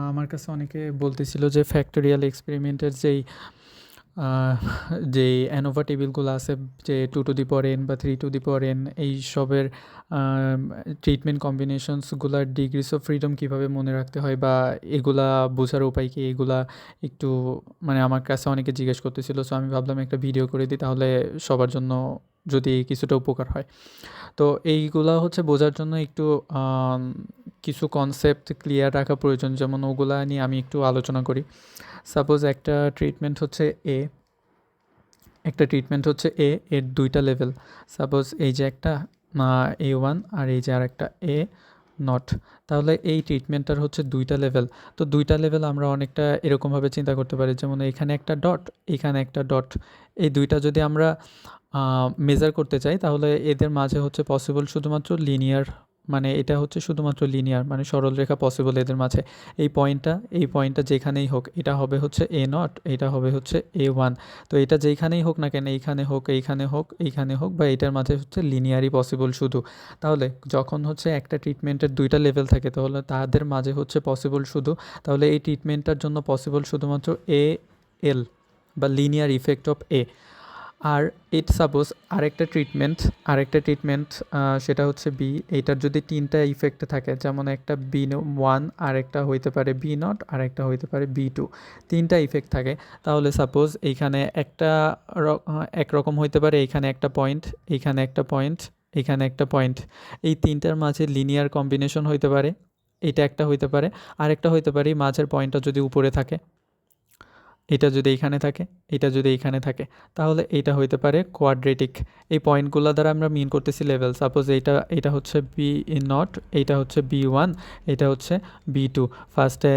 আমার কাছে অনেকে বলতেছিল যে ফ্যাক্টোরিয়াল এক্সপেরিমেন্টের যেই অ্যানোভা টেবিলগুলো আছে, যে 2^n বা 3^n এইসবের ট্রিটমেন্ট কম্বিনেশনসগুলার ডিগ্রিস অফ ফ্রিডম কীভাবে মনে রাখতে হয় বা এগুলা বোঝার উপায় কি, এগুলা একটু মানে আমার কাছে অনেকে জিজ্ঞেস করতেছিল। সো আমি ভাবলাম একটা ভিডিও করে দিই, তাহলে সবার জন্য যদি কিছুটা উপকার হয়। তো এইগুলা হচ্ছে বোঝার জন্য একটু আম, কিছু কনসেপ্ট ক্লিয়ার রাখা প্রয়োজন, যেমন ওগুলা নিয়ে আমি একটু আলোচনা করি। সাপোজ একটা ট্রিটমেন্ট হচ্ছে এ এর দুইটা লেভেল। সাপোজ এই যে একটা A1 আর এই যে আর একটা A0। তাহলে এই ট্রিটমেন্টটার হচ্ছে দুইটা লেভেল। তো দুইটা লেভেল আমরা অনেকটা এরকমভাবে চিন্তা করতে পারি, যেমন এখানে একটা ডট, এখানে একটা ডট। এই দুইটা যদি আমরা মেজার করতে চাই, তাহলে এদের মাঝে হচ্ছে পসিবল শুধুমাত্র লিনিয়ার, মানে এটা হচ্ছে শুধুমাত্র লিনিয়ার, মানে সরল রেখা পসিবল এদের মাঝে। এই পয়েন্টটা যেখানেই হোক, এটা হবে হচ্ছে A0, এটা হবে হচ্ছে A1। তো এটা যেইখানেই হোক না কেন, এইখানে হোক, এইখানে হোক, এইখানে হোক, বা এটার মাঝে হচ্ছে লিনিয়ারই পসিবল শুধু। তাহলে যখন হচ্ছে একটা ট্রিটমেন্টের দুইটা লেভেল থাকে, তাহলে তাদের মাঝে হচ্ছে পসিবল শুধু, তাহলে এই ট্রিটমেন্টটার জন্য পসিবল শুধুমাত্র AL বা লিনিয়ার ইফেক্ট অফ A। আর সাপোজ আরেকটা ট্রিটমেন্ট সেটা হচ্ছে বি। এইটার যদি তিনটা ইফেক্ট থাকে, যেমন একটা B1, আর একটা হইতে পারে B0, আর একটা হইতে পারে B2, তিনটা ইফেক্ট থাকে। তাহলে সাপোজ এইখানে একরকম হইতে পারে, এইখানে একটা পয়েন্ট, এইখানে একটা পয়েন্ট, এইখানে একটা পয়েন্ট। এই তিনটার মাঝে লিনিয়ার কম্বিনেশন হইতে পারে, এটা একটা হইতে পারে। আরেকটা হইতে পারে মাঝের পয়েন্টটা যদি উপরে থাকে, এটা যদি এইখানে থাকে, এটা যদি এইখানে থাকে, তাহলে এটা হইতে পারে কোয়াড্রেটিক। এই পয়েন্টগুলো দ্বারা আমরা মিন করতেছি লেভেল। সাপোজ এটা হচ্ছে B0, এইটা হচ্ছে B1, এটা হচ্ছে B2। ফার্স্টে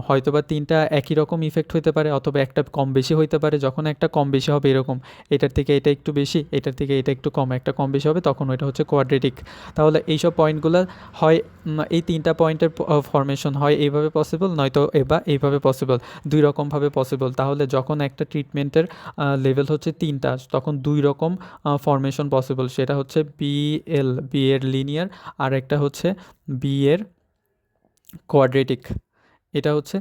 হয়তোবা তিনটা একই রকম ইফেক্ট হইতে পারে, অথবা একটা কম বেশি হইতে পারে। যখন একটা কম বেশি হবে এরকম, এটার থেকে এটা একটু বেশি, এটার থেকে এটা একটু কম, একটা কম বেশি হবে, তখন ওইটা হচ্ছে কোয়াড্রেটিক। তাহলে এইসব পয়েন্টগুলো হয় এই তিনটা পয়েন্টের ফরমেশন হয় এইভাবে পসিবল, নয়তো এইভাবে পসিবল, দুই রকমভাবে পসিবল। তাহলে যখন একটা ট্রিটমেন্টের লেভেল হচ্ছে তিনটা, তখন দুই রকম ফরমেশন পসিবল। সেটা হচ্ছে বি এর লিনিয়ার, আর একটা হচ্ছে বি এর কোয়াড্রেটিক। এটা হচ্ছে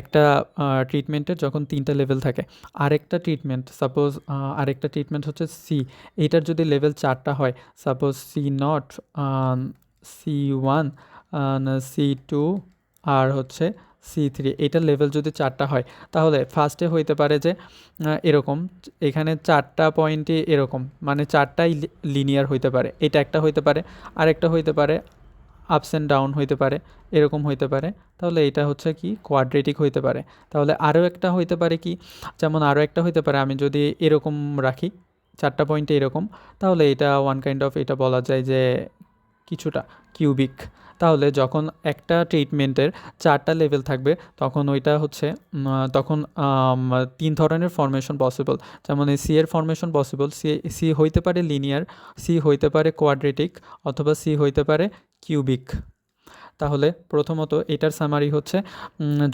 একটা ট্রিটমেন্টের যখন তিনটা লেভেল থাকে। আরেকটা ট্রিটমেন্ট হচ্ছে সি। এইটার যদি লেভেল চারটা হয়, সাপোজ C0, C1, C2, আর হচ্ছে C3, এটার লেভেল যদি চারটা হয়, তাহলে ফার্স্টে হইতে পারে যে এরকম, এখানে চারটা পয়েন্টই এরকম, মানে চারটাই লিনিয়ার হইতে পারে। এটা একটা হইতে পারে, আরেকটা হইতে পারে আপস অ্যান্ড ডাউন হইতে পারে, এরকম হইতে পারে। তাহলে এটা হচ্ছে কি কোয়াড্রেটিক হইতে পারে। তাহলে আরও একটা হইতে পারে কি, যেমন আরও একটা হইতে পারে, আমি যদি এরকম রাখি, চারটা পয়েন্টে এরকম, তাহলে এটা ওয়ান কাইন্ড অফ, এটা বলা যায় যে কিছুটা কিউবিক। তাহলে যখন একটা ট্রিটমেন্টের চারটা লেভেল থাকবে, তখন ওইটা হচ্ছে তখন তিন ধরনের ফরমেশন পসিবল। যেমন এই সি এর ফরমেশন পসিবল, সি হইতে পারে লিনিয়ার, সি হইতে পারে কোয়াড্রেটিক, অথবা সি হইতে পারে কিউবিক। তাহলে প্রথমত এটার সামারি হচ্ছে,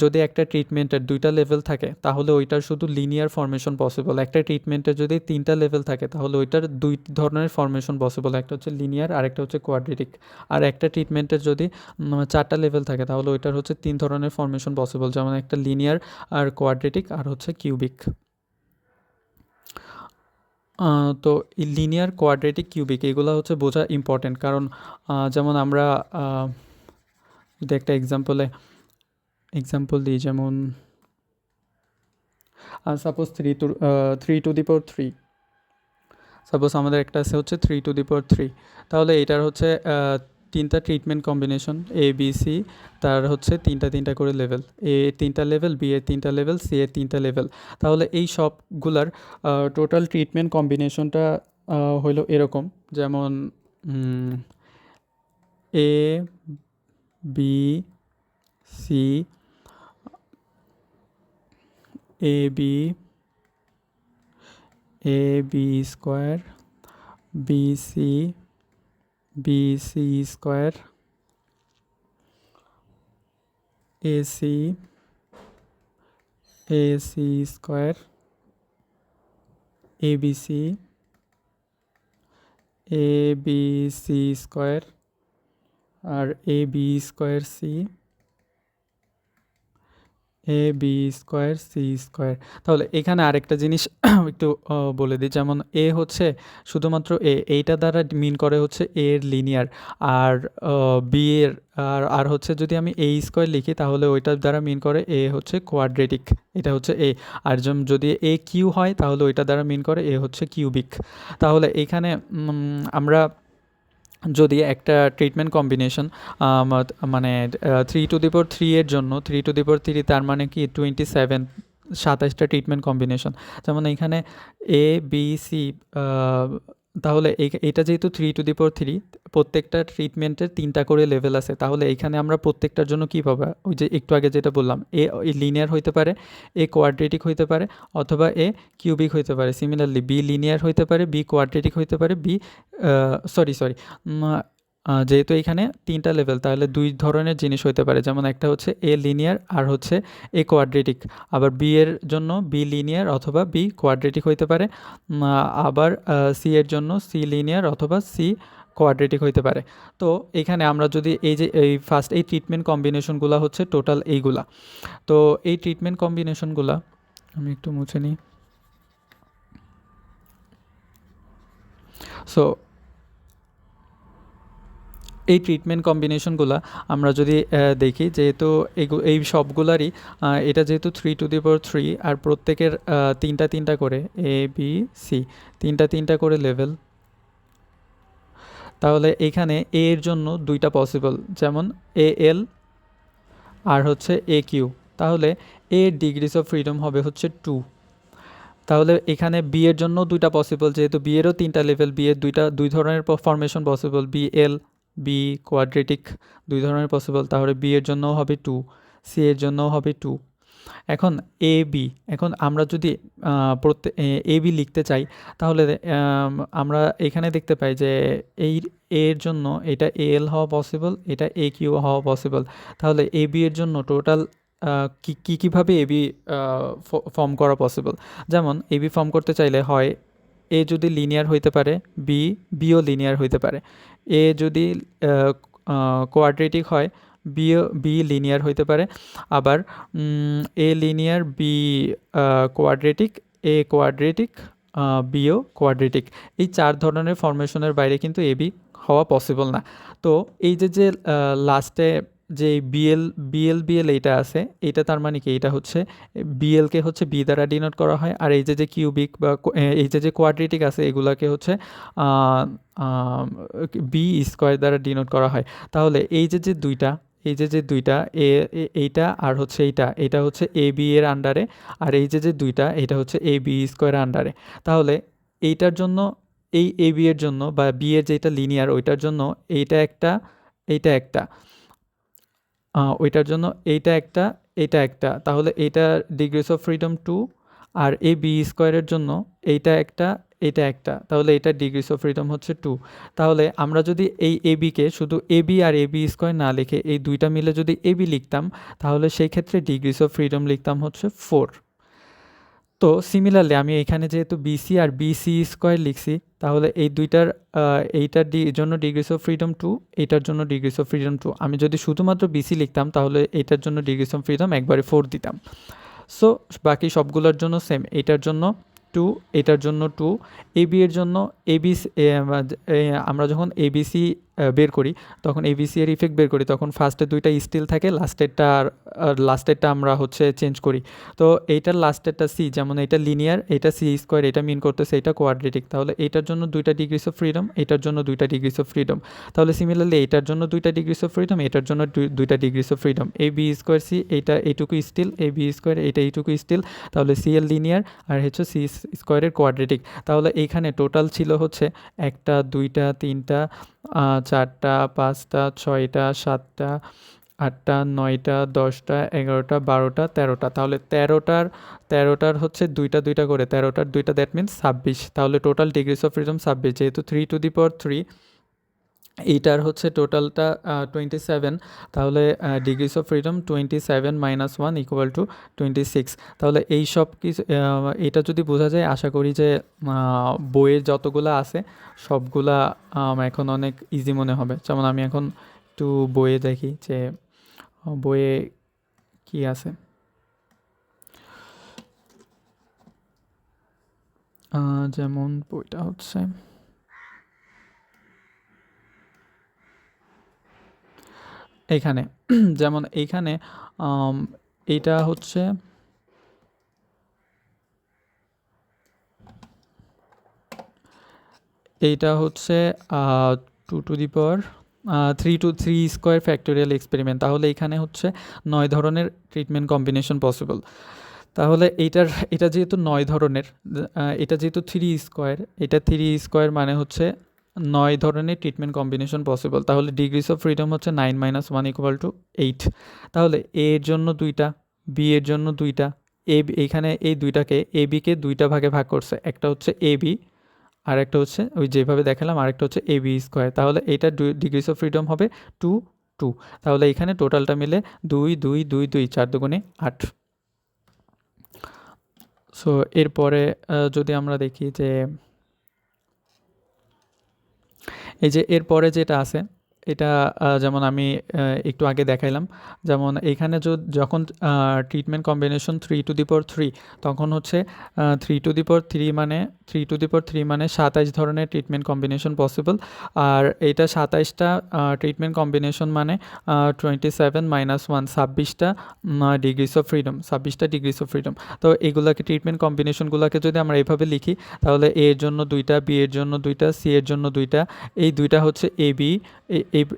যদি একটা ট্রিটমেন্টের দুইটা লেভেল থাকে, তাহলে ওইটার শুধু লিনিয়ার ফরমেশন পসিবল। একটা ট্রিটমেন্টের যদি তিনটা লেভেল থাকে, তাহলে ওইটার দুই ধরনের ফরমেশন পসিবল, একটা হচ্ছে লিনিয়ার, আর একটা হচ্ছে কোয়াড্রেটিক। আর একটা ট্রিটমেন্টের যদি চারটা লেভেল থাকে, তাহলে ওইটার হচ্ছে তিন ধরনের ফরমেশন পসিবল, যেমন একটা লিনিয়ার, আর কোয়াড্রেটিক, আর হচ্ছে কিউবিক। তো লিনিয়ার, কোয়াড্রেটিক, কিউবিক এগুলো হচ্ছে বোঝা ইম্পর্টেন্ট, কারণ যেমন আমরা যদি একটা এক্সাম্পল দিই, যেমন সাপোজ 3^3, সাপোজ আমাদের একটা আছে হচ্ছে 3^3। তাহলে এটার হচ্ছে তিনটা ট্রিটমেন্ট কম্বিনেশন, ABC, তার হচ্ছে তিনটা করে লেভেল, এ তিনটা লেভেল, বি এর তিনটা লেভেল, সি এর তিনটা লেভেল। তাহলে এই সবগুলার টোটাল ট্রিটমেন্ট কম্বিনেশনটা হইলো এরকম, যেমন A, B, C, AB square, BC square, AC square, ABC square, আর AB square C, A B square C square. তাহলে এখানে আরেকটা জিনিস একটু বলে দিই, যেমন এ হচ্ছে শুধুমাত্র এইটা দ্বারা মিন করে হচ্ছে এ এর লিনিয়ার, আর বি এর আর হচ্ছে যদি আমি এ স্কোয়ার লিখি তাহলে ওইটার দ্বারা মিন করে এ হচ্ছে কোয়াড্রেটিক, এটা হচ্ছে এ। আর যদি এ কিউ হয় তাহলে ওইটা দ্বারা মিন করে এ হচ্ছে কিউবিক। তাহলে এখানে আমরা যদি একটা ট্রিটমেন্ট কম্বিনেশন মানে 3^3 এর জন্য 3^3 তার মানে কি 27, 27টা ট্রিটমেন্ট কম্বিনেশন। যেমন এখানে এ বি সি, তাহলে এটা যেহেতু 3^3 প্রত্যেকটা ট্রিটমেন্টের 3টা করে লেভেল আছে, তাহলে এখানে আমরা প্রত্যেকটার জন্য কী পাবো, ওই যে একটু আগে যেটা বললাম, এ লিনিয়ার হইতে পারে, এ কোয়াড্রেটিক হইতে পারে, অথবা এ কিউবিক হইতে পারে। সিমিলারলি বি লিনিয়ার হইতে পারে, বি কোয়াড্রেটিক হইতে পারে, বি সরি যেহেতু এখানে 3টা লেভেল, তাহলে 2 ধরনের জিনিস হইতে পারে, যেমন একটা হচ্ছে এ লিনিয়ার আর হচ্ছে এ কোয়াড্রেটিক। আবার বি এর জন্য বি লিনিয়ার অথবা বি কোয়াড্রেটিক হইতে পারে। আবার সি এর জন্য সি লিনিয়ার অথবা সি কোয়াড্রেটিক হইতে পারে। তো এখানে আমরা যদি এই যে এই ফার্স্ট এই ট্রিটমেন্ট কম্বিনেশনগুলো হচ্ছে টোটাল এইগুলা। তো এই ট্রিটমেন্ট কম্বিনেশনগুলা আমি একটু মুছে নিই। সো এই ট্রিটমেন্ট কম্বিনেশনগুলো আমরা যদি দেখি, যেহেতু এই সবগুলারই এটা যেহেতু 3^3 আর প্রত্যেকের 3টা করে এ বি সি, 3টা করে লেভেল, তাহলে এখানে এ এর জন্য 2টা পসিবল, যেমন এ এল আর হচ্ছে এ কিউ। তাহলে এ ডিগ্রিজ অফ ফ্রিডম হবে হচ্ছে 2। তাহলে এখানে বি এর জন্য 2টা পসিবল, যেহেতু বি এরও 3টা লেভেল, বি এর 2 ধরনের formation possible, B L B quadratic 2 ধরনের পসিবল। তাহলে বি এর জন্যও হবে 2, সি এর জন্যও হবে 2। এখন এ বি, এখন আমরা যদি প্রত্যেক এ বি লিখতে চাই, তাহলে আমরা এখানে দেখতে পাই যে এই এর জন্য এটা এ এল হওয়া পসিবল, এটা এ কিউ হওয়া পসিবল। তাহলে এ বি এর জন্য টোটাল কীভাবে এ বি ফর্ম করা পসিবল, যেমন এ বি ফর্ম করতে চাইলে হয় এ যদি লিনিয়ার হইতে পারে, বিও লিনিয়ার হইতে পারে। এ যদি কোয়াড্রেটিক হয়, বি লিনিয়ার হইতে পারে। আবার A linear, B quadratic, A quadratic, বিও কোয়াড্রেটিক। এই 4 ধরনের ফরমেশনের বাইরে কিন্তু এ বি হওয়া পসিবল না। তো এই যে লাস্টে যে বিএল এইটা আছে, এইটা তার মানে কি, এটা হচ্ছে বিএলকে হচ্ছে বি দ্বারা ডিনোট করা হয়, আর এই যে কিউবিক বা এই যে কোয়াড্রেটিক আছে এগুলাকে হচ্ছে বি স্কোয়ার দ্বারা ডিনোট করা হয়। তাহলে এই যে দুইটা, এই যে দুইটা এইটা আর হচ্ছে এইটা হচ্ছে এ বি এর আন্ডারে, আর এই যে দুইটা এটা হচ্ছে এ বি স্কোয়ার আন্ডারে। তাহলে এইটার জন্য, এই এ বি এর জন্য বা বি এর যেটা লিনিয়ার ওইটার জন্য এইটা একটা, এইটা একটা, ওইটার জন্য এইটা একটা, এইটা একটা, তাহলে এইটা ডিগ্রিস অফ ফ্রিডম 2। আর এ বি স্কোয়ারের জন্য এইটা একটা, এটা একটা, তাহলে এটা ডিগ্রিস অফ ফ্রিডম হচ্ছে 2। তাহলে আমরা যদি এই এ বিকে শুধু A B R A B square না লিখে এই দুইটা মিলে যদি এ বি লিখতাম, তাহলে সেই ক্ষেত্রে ডিগ্রিস অফ ফ্রিডম লিখতাম হচ্ছে 4। তো সিমিলারলি আমি এখানে যেহেতু বিসি আর বিসি স্কোয়ার লিখছি, তাহলে এই দুইটার এইটার জন্য ডিগ্রিস অফ ফ্রিডম 2, এইটার জন্য ডিগ্রিস অফ ফ্রিডম 2। আমি যদি শুধুমাত্র বিসি লিখতাম তাহলে এইটার জন্য ডিগ্রিস অফ ফ্রিডম একবারে 4 দিতাম। সো বাকি সবগুলোর জন্য সেম, এইটার জন্য 2, এটার জন্য 2। এবি এর জন্য আমরা যখন এবিসি বের করি, তখন এবিসি এর ইফেক্ট বের করি, তখন ফার্স্টের দুইটা স্টিল থাকে, লাস্টেরটা আমরা হচ্ছে চেঞ্জ করি। তো এইটার লাস্টেরটা সি, যেমন এটা লিনিয়ার, এটা সি স্কোয়ার, এটা মিন করতেছে এটা কোয়াড্রেটিক। তাহলে এইটার জন্য 2টা ডিগ্রিস অফ ফ্রিডম, এটার জন্য 2টা ডিগ্রিস অফ ফ্রিডম। তাহলে সিমিলারলি এইটার জন্য 2টা ডিগ্রিস অফ ফ্রিডম, এটার জন্য 2টা degrees of freedom. A B square C, এইটা এইটুকু স্টিল, এ বি স্কোয়ার এটা এইটুকু স্টিল। তাহলে সি এর লিনিয়ার আর হচ্ছে সি স্কোয়ারের কোয়াড্রেটিক। তাহলে এইখানে টোটাল ছিল হচ্ছে 1টা 2টা 3টা 4টা 5টা 6টা 7টা 8টা 9টা 10টা 11টা 12টা 13টা। তাহলে 13টার হচ্ছে 2টা করে, 13টার 2টা, দ্যাট মিনস 26। তাহলে টোটাল ডিগ্রিস অফ ফ্রিডম 26, যেহেতু 3^3 এইটার হচ্ছে টোটালটা 27। তাহলে ডিগ্রিস অফ ফ্রিডম 27 - 1 = 26। তাহলে এই সব কিছু এটা যদি বোঝা যায়, আশা করি যে বইয়ে যতগুলা আছে সবগুলা এখন অনেক ইজি মনে হবে। যেমন আমি এখন একটু বইয়ে দেখি যে বইয়ে কি আছে। যেমন বইটা হচ্ছে এইখানে যেমন এইখানে এইটা হচ্ছে এইটা হচ্ছে 2 two the power 3 factorial experiment, তাহলে এখানে হচ্ছে 9 ধরনের ট্রিটমেন্ট কম্বিনেশন পসিবল। তাহলে এটা যেহেতু 9 ধরনের, এটা যেহেতু 3 স্কোয়ার, এটা 3 স্কোয়ার মানে হচ্ছে 9 ধরনের ট্রিটমেন্ট কম্বিনেশন পসিবল। তাহলে ডিগ্রিস অফ ফ্রিডম হচ্ছে 9 - 1 = 8। তাহলে এ এর জন্য 2টা, বি এর জন্য 2টা, এইখানে এই দুইটাকে এ বিকে 2টা ভাগে ভাগ করছে, একটা হচ্ছে এ বি আর একটা হচ্ছে ওই যেভাবে দেখালাম, আরেকটা হচ্ছে এ বি স্কোয়ার। তাহলে এটা ডিগ্রিস অফ ফ্রিডম হবে 2 2। তাহলে এখানে টোটালটা মিলে 2 2 2 2 4 দুগুণে 8। সো এরপরে যদি আমরা দেখি যে এই যে এরপরে যেটা আছে এটা যেমন আমি একটু আগে দেখাইলাম, যেমন এইখানে যখন ট্রিটমেন্ট কম্বিনেশন 3 টু দি পাওয়ার 3, তখন হচ্ছে 3 টু দি পাওয়ার 3 মানে 3 টু দি পাওয়ার 3 মানে 27 ধরনের ট্রিটমেন্ট কম্বিনেশন পসিবল। আর এইটা 27টা ট্রিটমেন্ট কম্বিনেশন মানে 27 - 1 26টা ডিগ্রিস অফ ফ্রিডম, 26টা ডিগ্রিস অফ ফ্রিডম। তো এগুলাকে ট্রিটমেন্ট কম্বিনেশনগুলোকে যদি আমরা এভাবে লিখি, তাহলে এ এর জন্য 2টা, বি এর জন্য 2টা, সি এর জন্য 2টা, এই 2টা হচ্ছে এ বি,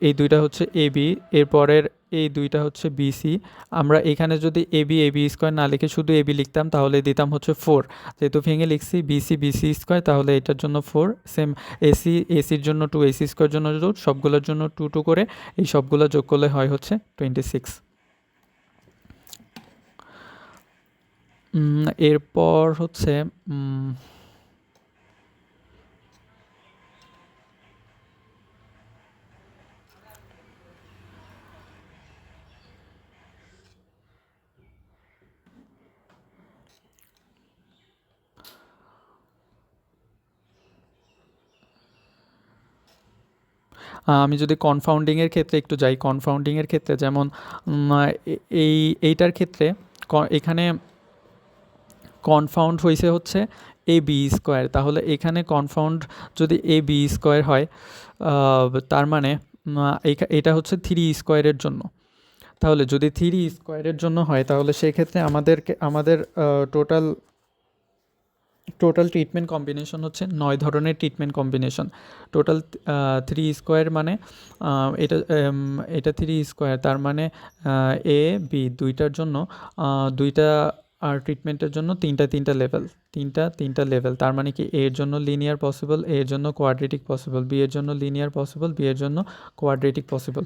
এই 2টা হচ্ছে এ বি, এরপরের এই 2টা হচ্ছে বিসি। আমরা এখানে যদি এ বি স্কোয়ার না লিখে শুধু এ বি লিখতাম তাহলে দিতাম হচ্ছে 4। যেহেতু ভেঙে লিখছি বিসি স্কোয়ার, তাহলে এটার জন্য 4। সেম এসির জন্য 2, এসি স্কোয়ার জন্য 2, সবগুলোর জন্য 2 2 করে এই সবগুলো যোগ করলে হয় হচ্ছে 26। এরপর হচ্ছে আমি যদি কনফাউন্ডিংয়ের ক্ষেত্রে একটু যাই, কনফাউন্ডিংয়ের ক্ষেত্রে যেমন এইটার ক্ষেত্রে এখানে কনফাউন্ড হয়েছে হচ্ছে এ বি স্কোয়ার। তাহলে এখানে কনফাউন্ড যদি এ বি স্কোয়ার হয়, তার মানে এটা হচ্ছে 3 স্কোয়ারের জন্য। তাহলে যদি 3 স্কোয়ারের জন্য হয়, তাহলে সেক্ষেত্রে আমাদের টোটাল ট্রিটমেন্ট কম্বিনেশন হচ্ছে 9 ধরনের ট্রিটমেন্ট কম্বিনেশন। টোটাল 3 স্কোয়ার মানে এটা 3 স্কোয়ার, তার মানে এ বি দুইটার জন্য 2টা আর ট্রিটমেন্টের জন্য 3টা লেভেল, 3টা লেভেল। তার মানে কি এর জন্য লিনিয়ার পসিবল, এর জন্য কোয়াড্রেটিক পসিবল, বি এর জন্য লিনিয়ার পসিবল, বি এর জন্য কোয়াড্রেটিক পসিবল।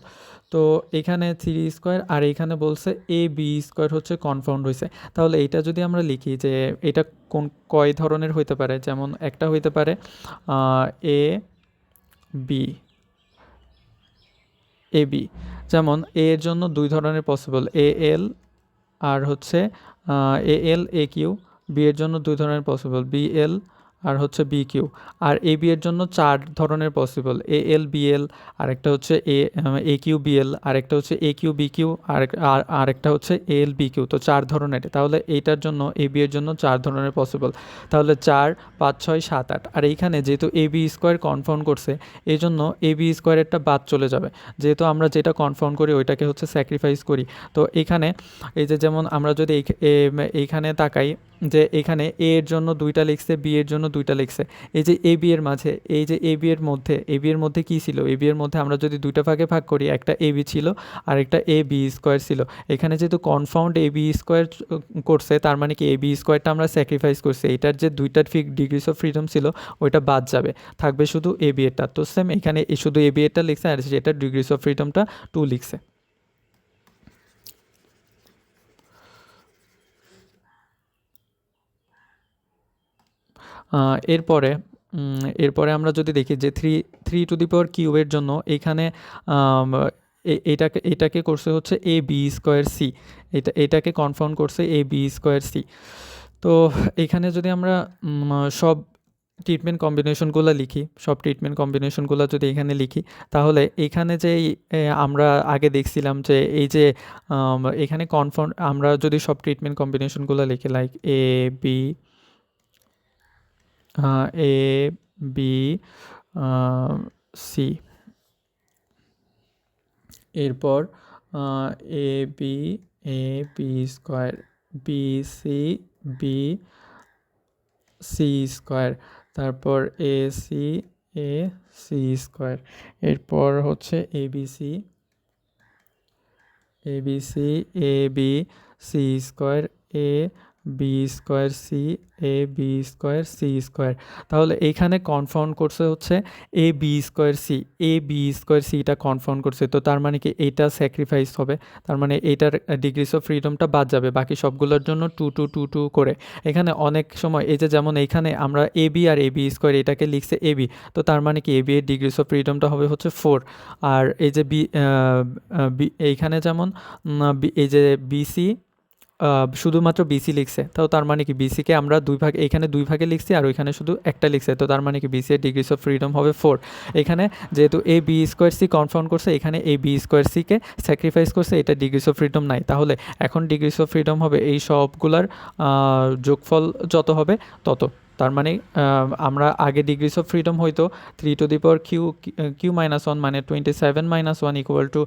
তো এখানে 3 স্কোয়ার আর এইখানে বলছে এ বি স্কোয়ার হচ্ছে কনফাউন্ড হয়েছে। তাহলে এইটা যদি আমরা লিখি যে এটা কয় ধরনের হইতে পারে, যেমন একটা হইতে পারে এ বি, যেমন এ এর জন্য 2 ধরনের পসিবল, এ এল আর হচ্ছে এ এল এ কিউ। বি এর জন্য 2 ধরনের পসিবল, বি এল আর হচ্ছে B Q. R A B এর জন্য 4 ধরনের পসিবল, এ এল বি এল, আরেকটা হচ্ছে এ কিউ বি এল, আরেকটা হচ্ছে এ কিউ বি কিউ, আরেকটা হচ্ছে এ এল বি কিউ। তো 4 ধরনের। তাহলে এইটার জন্য এ বি এর জন্য 4 ধরনের পসিবল। তাহলে 4 5 6 7 8। আর এইখানে যেহেতু এ বি স্কোয়ার কনফাউন্ড করছে, এই জন্য এ বি স্কোয়ারেরটা বাদ চলে যাবে। যেহেতু আমরা যেটা কনফাউন্ড করি ওইটাকে হচ্ছে স্যাক্রিফাইস করি। তো এখানে এই যে যেমন আমরা যদি এইখানে তাকাই যে এখানে এ এর জন্য 2টা লিখছে, বি এর জন্য 2টা লিখছে। এই যে এ বি এর মাঝে, এই যে এ বি এর মধ্যে কী ছিল, এ বি এর মধ্যে আমরা যদি 2টা ভাগে ভাগ করি, একটা এ বি ছিল আর একটা এ বি স্কোয়ার ছিল। এখানে যেহেতু কনফাউন্ড এ বি স্কোয়ার করছে, তার মানে কি এ বি স্কোয়ারটা আমরা স্যাক্রিফাইস করছি, এটার যে 2টা ডিগ্রিস অফ ফ্রিডম ছিল ওইটা বাদ যাবে, থাকবে শুধু এ বি এরটা। তো সেম এখানে শুধু এ বি এরটা লিখছে আর যেটা ডিগ্রিস অফ ফ্রিডমটা 2 লিখছে। এরপরে আমরা যদি দেখি যে 3 টু দি পাওয়ার কিউবের জন্য এখানে এটাকে করছে হচ্ছে এ বি স্কোয়ার সি, এটাকে কনফাউন্ড করছে এ বি স্কোয়ার সি। তো এখানে যদি আমরা সব ট্রিটমেন্ট কম্বিনেশনগুলো লিখি, যদি এখানে লিখি, তাহলে এখানে যে আমরা আগে দেখছিলাম যে এই যে এখানে কনফাউন্ড, আমরা যদি সব ট্রিটমেন্ট কম্বিনেশনগুলো লিখি like A B A B C, এরপর A B square, B C square, তারপর এ সি স্কোয়ার, এরপর হচ্ছে A B C square, A B square C square. তাহলে এইখানে কনফাউন্ড করছে হচ্ছে এ বি স্কোয়ার সিটা কনফাউন্ড করছে, তো তার মানে কি এইটা স্যাক্রিফাইস হবে, তার মানে এইটার ডিগ্রিস অফ ফ্রিডমটা বাদ যাবে, বাকি সবগুলোর জন্য টু টু টু টু করে। এখানে অনেক সময় এই যে যেমন এইখানে আমরা A B R A B square এটাকে লিখছে এ বি, তো তার মানে কি এ বি এর ডিগ্রিস অফ ফ্রিডমটা হবে হচ্ছে 4। আর এই যে এইখানে যেমন এই যে বিসি শুধুমাত্র বিসি লিখছে, তো তার মানে কি বিসিকে আমরা এইখানে দুই ভাগে লিখছি আর ওইখানে শুধু একটা লিখছে, তো তার মানে কি বিসি এর ডিগ্রিস অফ ফ্রিডম হবে 4। এখানে যেহেতু এ বি স্কোয়ার সি কনফাউন্ড করছে, এখানে এ বি স্কোয়ার সিকে স্যাক্রিফাইস করছে, এটা ডিগ্রিস অফ ফ্রিডম নাই, তাহলে এখন ডিগ্রিস অফ ফ্রিডম হবে এই সবগুলার যোগফল যত হবে তত। তার মানে আমরা আগে ডিগ্রিস অফ ফ্রিডম হইতো 3 to the power Q minus 1 মানে 27 মাইনাস 1 ইকুয়াল টু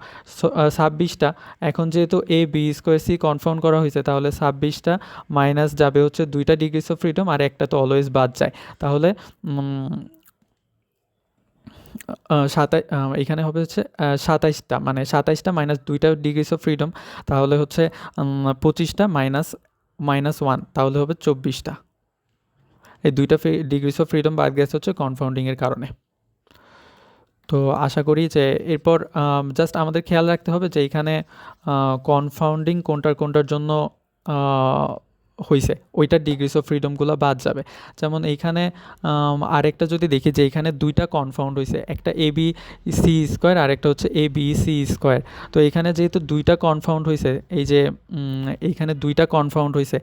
26টা। এখন যেহেতু এ বি স্কোয়ার সি কনফাউন্ড করা হয়েছে, তাহলে 26টা মাইনাস যাবে হচ্ছে 2টা ডিগ্রিস অফ ফ্রিডম আর একটা তো অলওয়েজ বাদ যায়, তাহলে এখানে হবে হচ্ছে 27টা, মানে 27টা মাইনাস 2টা ডিগ্রিস অফ ফ্রিডম, তাহলে হচ্ছে 25টা মাইনাস 1, তাহলে হবে 24টা। এই 2টা ডিগ্রিস অফ ফ্রিডম বাদ গেছে হচ্ছে কনফাউন্ডিংয়ের কারণে। তো আশা করি যে এরপর জাস্ট আমাদের খেয়াল রাখতে হবে যে এখানে কনফাউন্ডিং কোনটার জন্য হয়েছে, ওইটার ডিগ্রিস অফ ফ্রিডমগুলো বাদ যাবে। যেমন এইখানে আরেকটা যদি দেখি যে এখানে 2টা কনফাউন্ড হয়েছে, একটা এ বি সি স্কোয়ার আর একটা হচ্ছে এ বি সি স্কোয়ার। তো এখানে যেহেতু 2টা কনফাউন্ড হয়েছে, এই যে এইখানে 2টা কনফাউন্ড হয়েছে,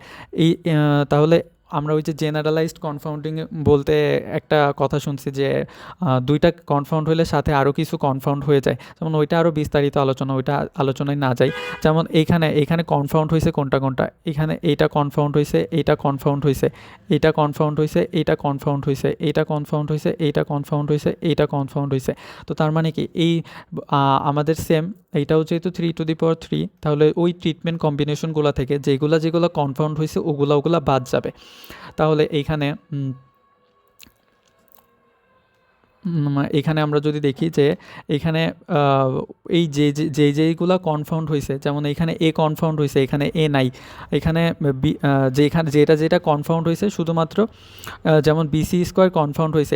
এই তাহলে আমরা ওই যে জেনারেলাইজড কনফাউন্ডিং বলতে একটা কথা শুনছি যে 2টা কনফাউন্ড হলে সাথে আরও কিছু কনফাউন্ড হয়ে যায়, যেমন ওইটা আরও বিস্তারিত আলোচনা, ওইটা আলোচনায় না যাই। যেমন এইখানে কনফাউন্ড হয়েছে কোনটা, এখানে এইটা কনফাউন্ড হয়েছে, এইটা কনফাউন্ড হয়েছে, এইটা কনফাউন্ড হয়েছে, এইটা কনফাউন্ড হয়েছে, এইটা কনফাউন্ড হয়েছে, এইটা কনফাউন্ড হয়েছে, এইটা কনফাউন্ড হয়েছে। তো তার মানে কি এই আমাদের সেম এইটাও যেহেতু 3 টু দি পাওয়ার 3, তাহলে ওই ট্রিটমেন্ট কম্বিনেশনগুলো থেকে যেগুলো কনফাউন্ড হয়েছে ওগুলা বাদ যাবে। তাহলে এইখানে এখানে আমরা যদি দেখি যে এখানে এই যেইগুলো কনফাউন্ড হয়েছে, যেমন এখানে এ কনফাউন্ড হয়েছে, এখানে এ নাই, এখানে যেটা কনফাউন্ড হয়েছে শুধুমাত্র যেমন বিসি স্কোয়ার কনফাউন্ড হয়েছে,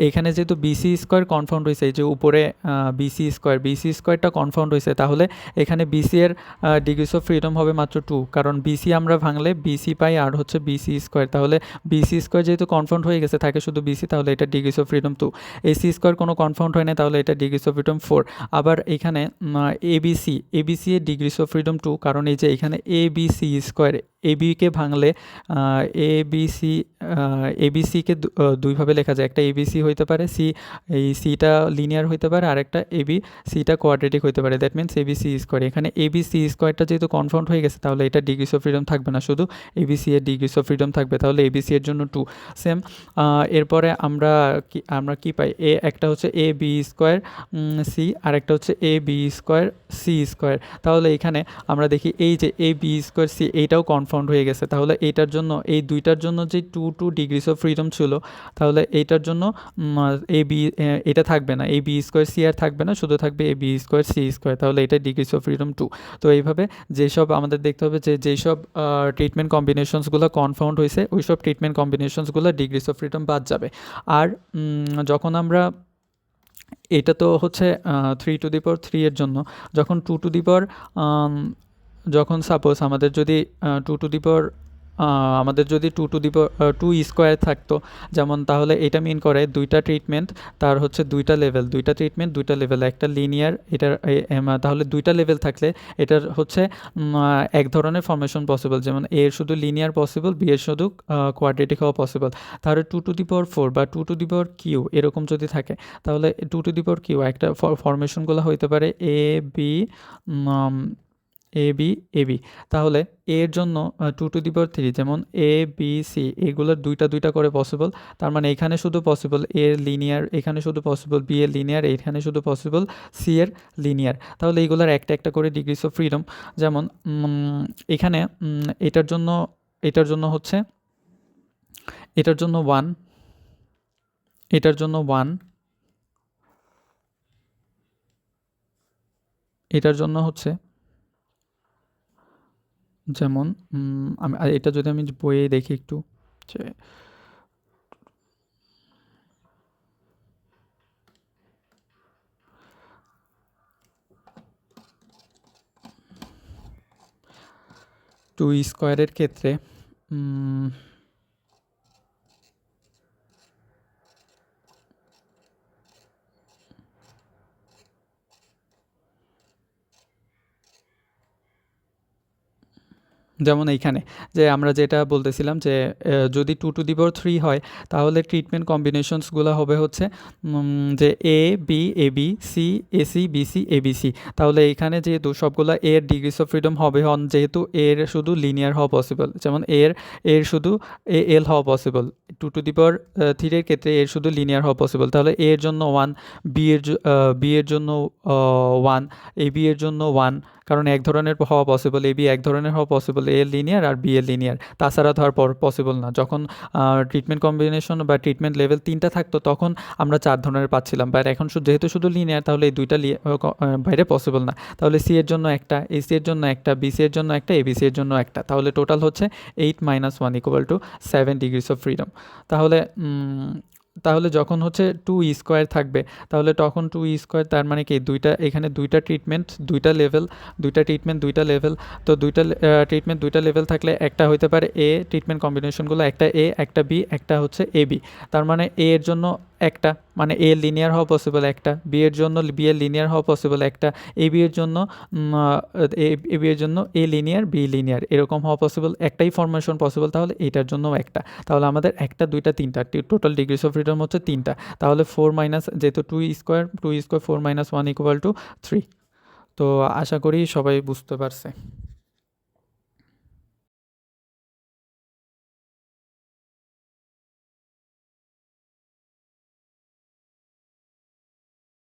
এইখানে যেহেতু বিসি স্কোয়ার কনফাউন্ড হয়েছে, এই যে উপরে বিসি স্কোয়ারটা কনফাউন্ড হয়েছে, তাহলে এখানে বিসি এর ডিগ্রিস অফ ফ্রিডম হবে মাত্র 2, কারণ বিসি আমরা ভাঙলে বিসি পাই আর হচ্ছে বিসি স্কোয়ার, তাহলে বিসি স্কোয়ার যেহেতু কনফাউন্ড হয়ে গেছে, থাকে শুধু বিসি, তাহলে এটা degrees of freedom 2। AC square কোনো কনফাউন্ড হয় না, তাহলে এটা ডিগ্রিস অফ ফ্রিডম 4। আবার এখানে এবিসি এর ডিগ্রিস অফ ফ্রিডম 2, কারণ এই যে এখানে এবিসি স্কোয়ার, এবিকে ভাঙলে এবিসিকে দুইভাবে লেখা যায়, একটা এবিসি হইতে পারে এই সিটা লিনিয়ার হইতে পারে, আর একটা সিটা কোয়াড্রেটিক হইতে পারে, দ্যাট মিনস এবিসি স্কোয়ার। এখানে এবিসি স্কোয়ারটা যেহেতু কনফাউন্ড হয়ে গেছে, তাহলে এটা ডিগ্রিস অফ ফ্রিডম থাকবে না, শুধু এবিসি এর ডিগ্রিস অফ ফ্রিডম থাকবে, তাহলে এবিসি এর জন্য 2 সেম। এরপরে আমরা কি পাই, একটা হচ্ছে এ বি স্কোয়ার সি আর একটা হচ্ছে A B square C square. তাহলে এখানে আমরা দেখি এই যে এ বি স্কোয়ার সি এইটাও কনফাউন্ড হয়ে গেছে, তাহলে এইটার জন্য এই দুইটার জন্য যে 2 ডিগ্রিস অফ ফ্রিডম ছিল, তাহলে এইটার জন্য এটা থাকবে না, এ বি স্কোয়ার সি আর থাকবে না, শুধু থাকবে এ বি স্কোয়ার সি স্কোয়ার, তাহলে এটা ডিগ্রিস অফ ফ্রিডম 2। তো এইভাবে যেসব আমাদের দেখতে হবে যে যেসব ট্রিটমেন্ট কম্বিনেশনসগুলো কনফাউন্ড হয়েছে, ওই সব ট্রিটমেন্ট কম্বিনেশনসগুলো ডিগ্রিস অফ ফ্রিডম বাদ যাবে। আর যখন আমরা এটা তো হচ্ছে 3 টু দি পাওয়ার 3 এর জন্য, যখন 2 টু দি পাওয়ার যখন সাপোজ আমাদের যদি 2 টু দি পাওয়ার আমাদের যদি 2 টু দি পাওয়ার 2 স্কোয়ার থাকতো, যেমন তাহলে এটা মিন করে দুইটা ট্রিটমেন্ট, তার হচ্ছে দুইটা লেভেল, একটা লিনিয়ার, এটার তাহলে দুইটা লেভেল থাকলে এটার হচ্ছে এক ধরনের ফর্মেশন পসিবল, যেমন এর শুধু লিনিয়ার পসিবল, বি এর শুধু কোয়াড্রেটিক হওয়া পসিবল। তাহলে 2 টু দি পাওয়ার 4 বা 2 টু দি পাওয়ার কিউ এরকম যদি থাকে, তাহলে 2 টু দি পাওয়ার কিউ একটা ফরমেশনগুলো হইতে পারে এ B A B A B. তাহলে এর জন্য 2^3 যেমন এ বি সি এগুলোর দুইটা করে পসিবল। তার মানে এখানে শুধু পসিবল এর লিনিয়ার, এখানে শুধু পসিবল বি এর লিনিয়ার, এখানে শুধু পসিবল সি এর লিনিয়ার। তাহলে এইগুলোর একটা করে ডিগ্রিস অফ ফ্রিডম। যেমন এখানে এটার জন্য হচ্ছে এটার জন্য 1, এটার জন্য 1, এটার জন্য হচ্ছে যেমন আমি এটা যদি আমি বইয়ে দেখি একটু যে 2 স্কোয়ারের ক্ষেত্রে যেমন এইখানে যে আমরা যেটা বলতেছিলাম যে যদি 2^3 হয় তাহলে ট্রিটমেন্ট কম্বিনেশনসগুলো হবে হচ্ছে যে A B A B C A C B C A B C. তাহলে এইখানে যেহেতু সবগুলো এর ডিগ্রিস অফ ফ্রিডম হবে যেহেতু এর শুধু লিনিয়ার হওয়া পসিবল, যেমন এর শুধু এ এল হওয়া পসিবল। 2^3 এর ক্ষেত্রে এর শুধু লিনিয়ার হওয়া পসিবল। তাহলে এর জন্য 1, বি এর জন্য 1, এ বি এর জন্য 1, কারণ এক ধরনের হওয়া পসিবল, এ বি এক ধরনের হওয়া পসিবল, এ লিনিয়ার আর বি এর লিনিয়ার, তাছাড়া ধর পসিবল না। যখন ট্রিটমেন্ট কম্বিনেশন বা ট্রিটমেন্ট লেভেল 3টা থাকতো তখন আমরা 4 ধরনের পাচ্ছিলাম, বাট এখন যেহেতু শুধু লিনিয়ার তাহলে এই দুইটা বাইরে পসিবল না। তাহলে সি এর জন্য একটা, এ সি এর জন্য একটা, বি সি এর জন্য একটা, এ বি সি এর জন্য একটা। তাহলে টোটাল হচ্ছে 8 - 1 = 7 ডিগ্রিস অফ ফ্রিডম। তাহলে যখন হচ্ছে 2 স্কোয়ার থাকবে তাহলে তখন 2 স্কোয়ার তার মানে কি এখানে দুইটা ট্রিটমেন্ট দুইটা লেভেল। তো ট্রিটমেন্ট দুইটা লেভেল থাকলে একটা হইতে পারে এ ট্রিটমেন্ট কম্বিনেশনগুলো, একটা এ একটা বি একটা হচ্ছে এ বি। তার মানে এ এর জন্য একটা, মানে এ লিনিয়ার হওয়া পসিবল একটা, বি এর জন্য বি এর লিনিয়ার হওয়া পসিবল একটা, এ বি এর জন্য এ লিনিয়ার বি লিনিয়ার এরকম হওয়া পসিবল, একটাই ফরমেশন পসিবল। তাহলে এটার জন্য একটা, তাহলে আমাদের একটা দুইটা তিনটা টোটাল ডিগ্রিস অফ ফ্রিডম হচ্ছে 3টা। তাহলে 4 মাইনাস যেহেতু 2 স্কোয়ার 4 - 1 = 3। তো আশা করি সবাই বুঝতে পারছে।